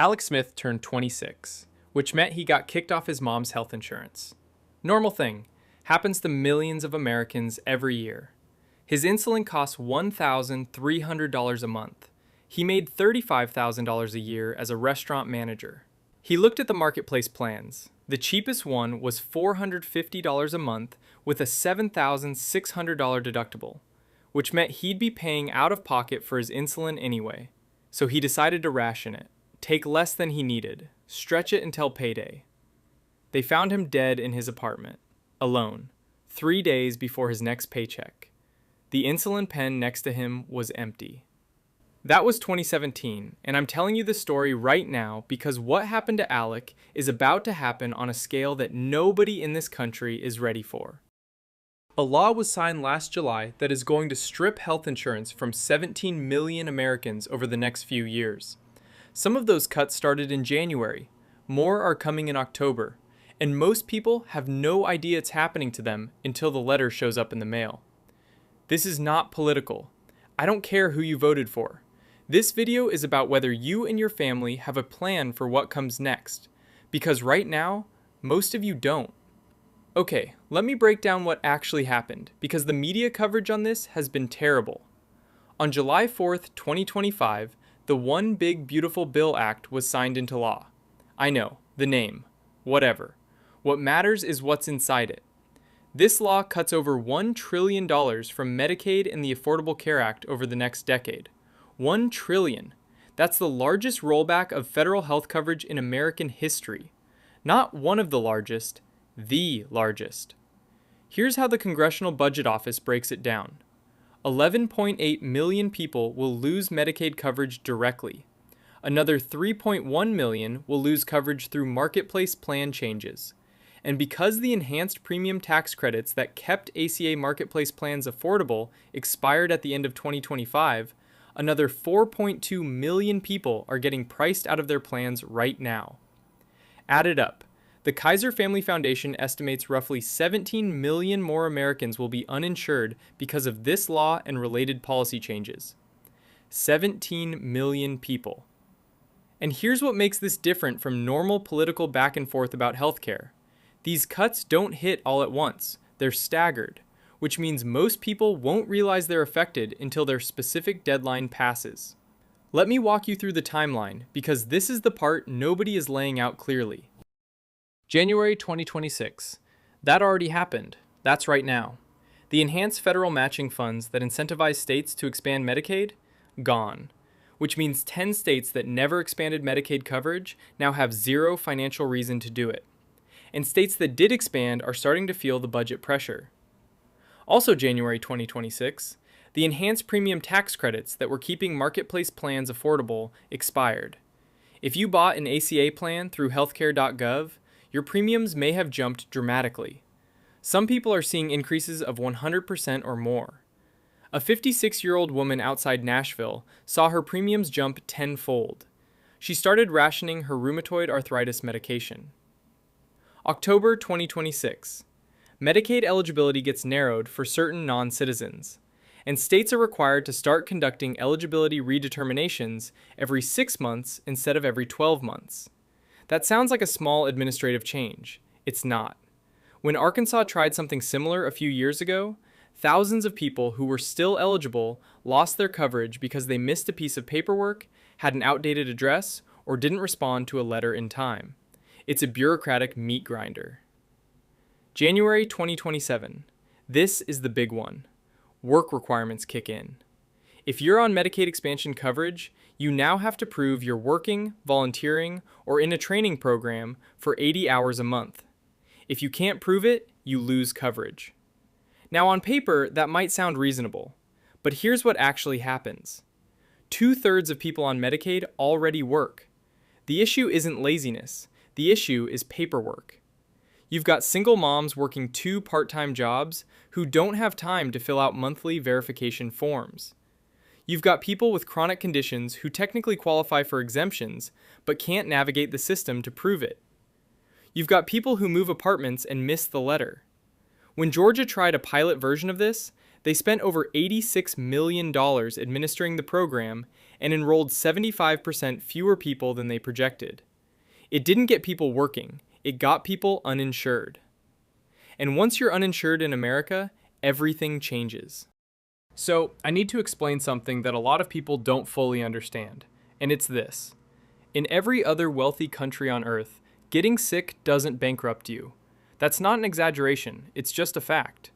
Alec Smith turned 26, which meant he got kicked off his mom's health insurance. Normal thing, happens to millions of Americans every year. His insulin costs $1,300 a month. He made $35,000 a year as a restaurant manager. He looked at the marketplace plans. The cheapest one was $450 a month with a $7,600 deductible, which meant he'd be paying out of pocket for his insulin anyway. So he decided to ration it, take less than he needed, stretch it until payday. They found him dead in his apartment, alone, 3 days before his next paycheck. The insulin pen next to him was empty. That was 2017, and I'm telling you this story right now because what happened to Alec is about to happen on a scale that nobody in this country is ready for. A law was signed last July that is going to strip health insurance from 17 million Americans over the next few years. Some of those cuts started in January, more are coming in October, and most people have no idea it's happening to them until the letter shows up in the mail. This is not political. I don't care who you voted for. This video is about whether you and your family have a plan for what comes next, because right now, most of you don't. Okay, let me break down what actually happened, because the media coverage on this has been terrible. On July 4th, 2025, the One Big Beautiful Bill Act was signed into law. I know, the name, whatever. What matters is what's inside it. This law cuts over $1 trillion from Medicaid and the Affordable Care Act over the next decade. $1 trillion. That's the largest rollback of federal health coverage in American history. Not one of the largest, the largest. Here's how the Congressional Budget Office breaks it down. 11.8 million people will lose Medicaid coverage directly. Another 3.1 million will lose coverage through marketplace plan changes. And because the enhanced premium tax credits that kept ACA marketplace plans affordable expired at the end of 2025, another 4.2 million people are getting priced out of their plans right now. Added up, the Kaiser Family Foundation estimates roughly 17 million more Americans will be uninsured because of this law and related policy changes. 17 million people. And here's what makes this different from normal political back and forth about healthcare. These cuts don't hit all at once, they're staggered, which means most people won't realize they're affected until their specific deadline passes. Let me walk you through the timeline, because this is the part nobody is laying out clearly. January 2026. That already happened. That's right now. The enhanced federal matching funds that incentivize states to expand Medicaid? Gone. Which means 10 states that never expanded Medicaid coverage now have zero financial reason to do it. And states that did expand are starting to feel the budget pressure. Also January 2026, the enhanced premium tax credits that were keeping marketplace plans affordable expired. If you bought an ACA plan through healthcare.gov, your premiums may have jumped dramatically. Some people are seeing increases of 100% or more. A 56-year-old woman outside Nashville saw her premiums jump tenfold. She started rationing her rheumatoid arthritis medication. October 2026. Medicaid eligibility gets narrowed for certain non-citizens, and states are required to start conducting eligibility redeterminations every 6 months instead of every 12 months. That sounds like a small administrative change. It's not. When Arkansas tried something similar a few years ago, thousands of people who were still eligible lost their coverage because they missed a piece of paperwork, had an outdated address, or didn't respond to a letter in time. It's a bureaucratic meat grinder. January 2027. This is the big one. Work requirements kick in. If you're on Medicaid expansion coverage, you now have to prove you're working, volunteering, or in a training program for 80 hours a month. If you can't prove it, you lose coverage. Now on paper, that might sound reasonable, but here's what actually happens. 2/3 of people on Medicaid already work. The issue isn't laziness. The issue is paperwork. You've got single moms working 2 part-time jobs who don't have time to fill out monthly verification forms. You've got people with chronic conditions who technically qualify for exemptions, but can't navigate the system to prove it. You've got people who move apartments and miss the letter. When Georgia tried a pilot version of this, they spent over $86 million administering the program, and enrolled 75% fewer people than they projected. It didn't get people working, it got people uninsured. And once you're uninsured in America, everything changes. So, I need to explain something that a lot of people don't fully understand, and it's this. In every other wealthy country on earth, getting sick doesn't bankrupt you. That's not an exaggeration, it's just a fact.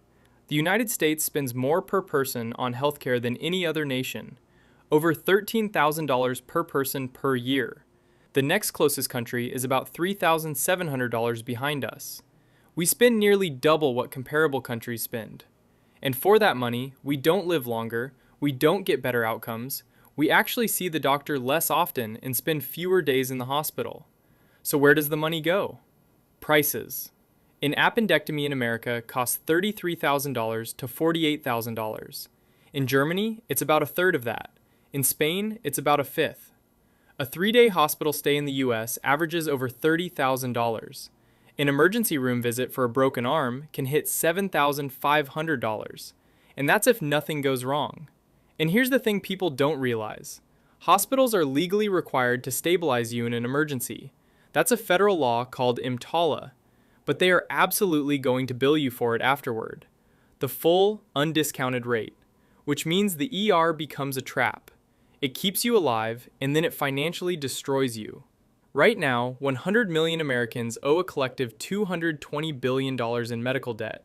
The United States spends more per person on healthcare than any other nation, over $13,000 per person per year. The next closest country is about $3,700 behind us. We spend nearly double what comparable countries spend. And for that money, we don't live longer, we don't get better outcomes, we actually see the doctor less often and spend fewer days in the hospital. So where does the money go? Prices. An appendectomy in America costs $33,000 to $48,000. In Germany, it's about a third of that. In Spain, it's about a fifth. A 3-day hospital stay in the US averages over $30,000. An emergency room visit for a broken arm can hit $7,500, and that's if nothing goes wrong. And here's the thing people don't realize. Hospitals are legally required to stabilize you in an emergency. That's a federal law called EMTALA, but they are absolutely going to bill you for it afterward. The full, undiscounted rate, which means the ER becomes a trap. It keeps you alive, and then it financially destroys you. Right now, 100 million Americans owe a collective $220 billion in medical debt.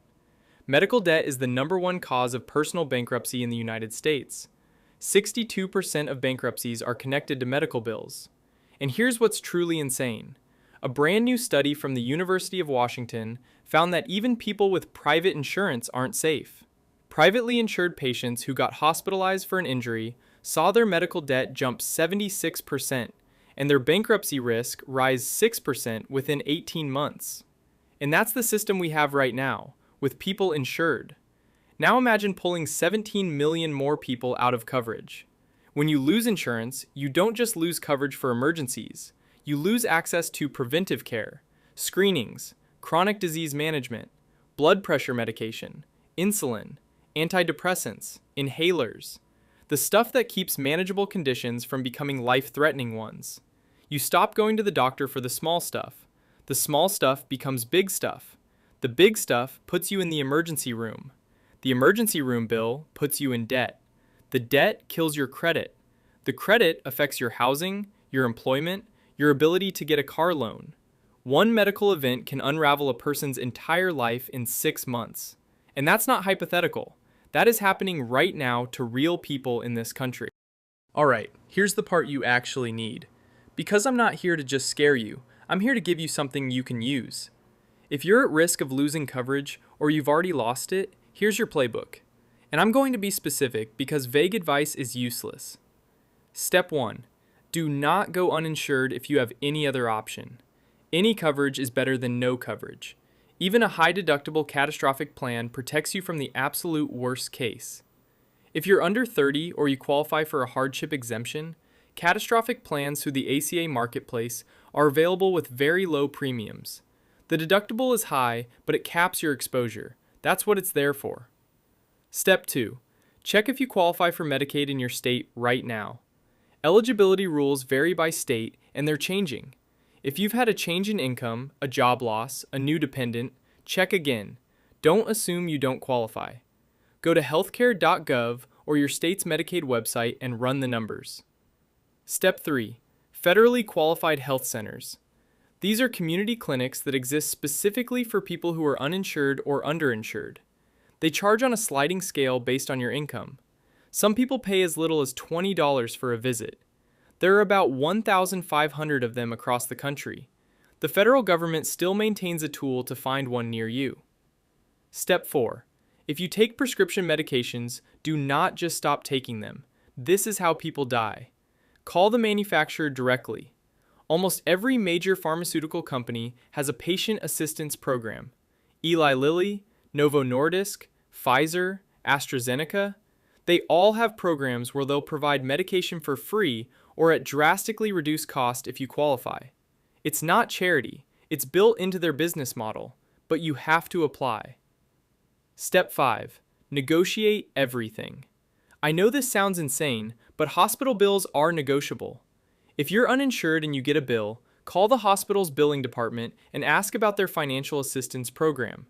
Medical debt is the #1 cause of personal bankruptcy in the United States. 62% of bankruptcies are connected to medical bills. And here's what's truly insane. A brand new study from the University of Washington found that even people with private insurance aren't safe. Privately insured patients who got hospitalized for an injury saw their medical debt jump 76%, and their bankruptcy risk rise 6% within 18 months. And that's the system we have right now, with people insured. Now imagine pulling 17 million more people out of coverage. When you lose insurance, you don't just lose coverage for emergencies. You lose access to preventive care, screenings, chronic disease management, blood pressure medication, insulin, antidepressants, inhalers, the stuff that keeps manageable conditions from becoming life-threatening ones. You stop going to the doctor for the small stuff. The small stuff becomes big stuff. The big stuff puts you in the emergency room. The emergency room bill puts you in debt. The debt kills your credit. The credit affects your housing, your employment, your ability to get a car loan. One medical event can unravel a person's entire life in 6 months. And that's not hypothetical. That is happening right now to real people in this country. Alright, here's the part you actually need. Because I'm not here to just scare you, I'm here to give you something you can use. If you're at risk of losing coverage or you've already lost it, here's your playbook. And I'm going to be specific because vague advice is useless. Step 1. Do not go uninsured if you have any other option. Any coverage is better than no coverage. Even a high-deductible catastrophic plan protects you from the absolute worst case. If you're under 30 or you qualify for a hardship exemption, catastrophic plans through the ACA marketplace are available with very low premiums. The deductible is high, but it caps your exposure. That's what it's there for. Step 2. Check if you qualify for Medicaid in your state right now. Eligibility rules vary by state, and they're changing. If you've had a change in income, a job loss, a new dependent, check again. Don't assume you don't qualify. Go to healthcare.gov or your state's Medicaid website and run the numbers. Step 3. Federally qualified health centers. These are community clinics that exist specifically for people who are uninsured or underinsured. They charge on a sliding scale based on your income. Some people pay as little as $20 for a visit. There are about 1,500 of them across the country. The federal government still maintains a tool to find one near you. Step 4. If you take prescription medications, do not just stop taking them. This is how people die. Call the manufacturer directly. Almost every major pharmaceutical company has a patient assistance program. Eli Lilly, Novo Nordisk, Pfizer, AstraZeneca, they all have programs where they'll provide medication for free or at drastically reduced cost if you qualify. It's not charity, it's built into their business model, but you have to apply. Step 5. Negotiate everything. I know this sounds insane, but hospital bills are negotiable. If you're uninsured and you get a bill, call the hospital's billing department and ask about their financial assistance program.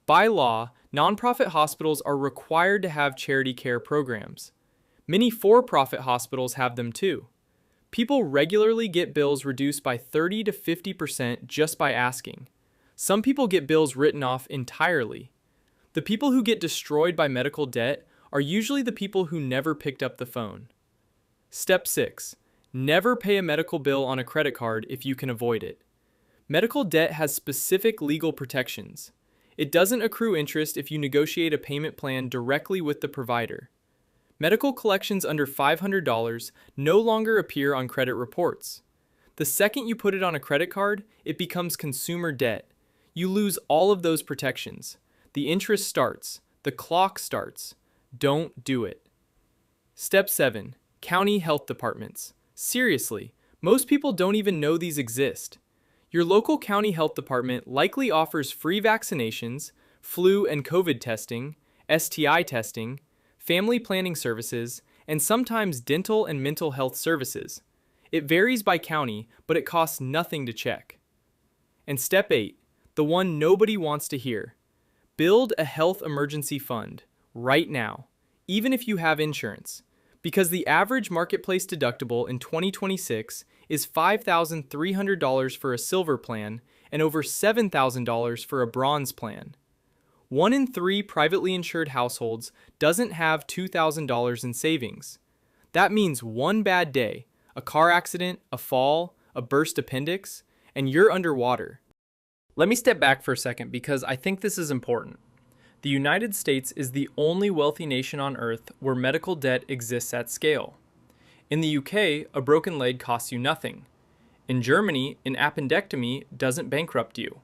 By law, nonprofit hospitals are required to have charity care programs. Many for-profit hospitals have them too. People regularly get bills reduced by 30 to 50% just by asking. Some people get bills written off entirely. The people who get destroyed by medical debt are usually the people who never picked up the phone. Step 6. Never pay a medical bill on a credit card if you can avoid it. Medical debt has specific legal protections. It doesn't accrue interest if you negotiate a payment plan directly with the provider. Medical collections under $500 no longer appear on credit reports. The second you put it on a credit card, it becomes consumer debt. You lose all of those protections. The interest starts. The clock starts. Don't do it. Step 7. County health departments. Seriously, most people don't even know these exist. Your local county health department likely offers free vaccinations, flu and COVID testing, STI testing, family planning services, and sometimes dental and mental health services. It varies by county, but it costs nothing to check. And step 8, the one nobody wants to hear. Build a health emergency fund right now, even if you have insurance, because the average marketplace deductible in 2026 is $5,300 for a silver plan and over $7,000 for a bronze plan. 1 in 3 privately insured households doesn't have $2,000 in savings. That means one bad day, a car accident, a fall, a burst appendix, and you're underwater. Let me step back for a second because I think this is important. The United States is the only wealthy nation on earth where medical debt exists at scale. In the UK, a broken leg costs you nothing. In Germany, an appendectomy doesn't bankrupt you.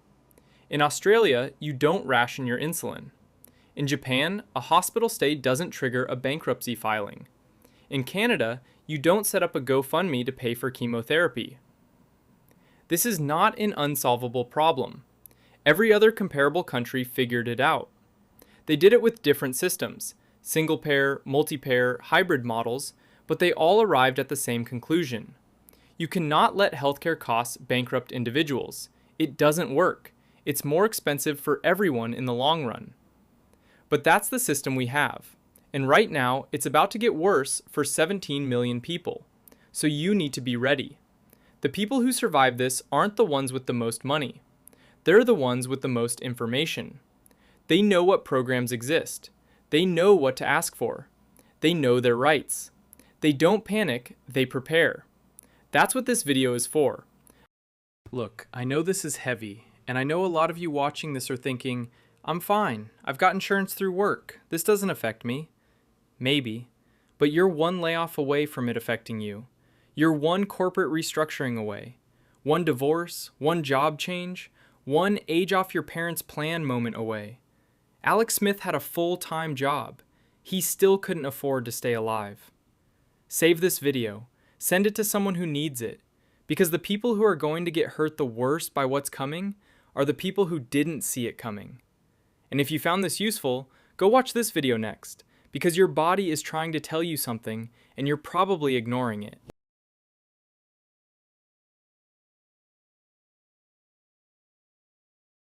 In Australia, you don't ration your insulin. In Japan, a hospital stay doesn't trigger a bankruptcy filing. In Canada, you don't set up a GoFundMe to pay for chemotherapy. This is not an unsolvable problem. Every other comparable country figured it out. They did it with different systems, single-payer, multi-payer, hybrid models, but they all arrived at the same conclusion. You cannot let healthcare costs bankrupt individuals. It doesn't work. It's more expensive for everyone in the long run. But that's the system we have. And right now, it's about to get worse for 17 million people. So you need to be ready. The people who survive this aren't the ones with the most money. They're the ones with the most information. They know what programs exist. They know what to ask for. They know their rights. They don't panic, they prepare. That's what this video is for. Look, I know this is heavy, and I know a lot of you watching this are thinking, I'm fine, I've got insurance through work, this doesn't affect me. Maybe, but you're one layoff away from it affecting you. You're one corporate restructuring away. One divorce, one job change, one age off your parents' plan moment away. Alec Smith had a full-time job. He still couldn't afford to stay alive. Save this video. Send it to someone who needs it. Because the people who are going to get hurt the worst by what's coming are the people who didn't see it coming. And if you found this useful, go watch this video next. Because your body is trying to tell you something and you're probably ignoring it.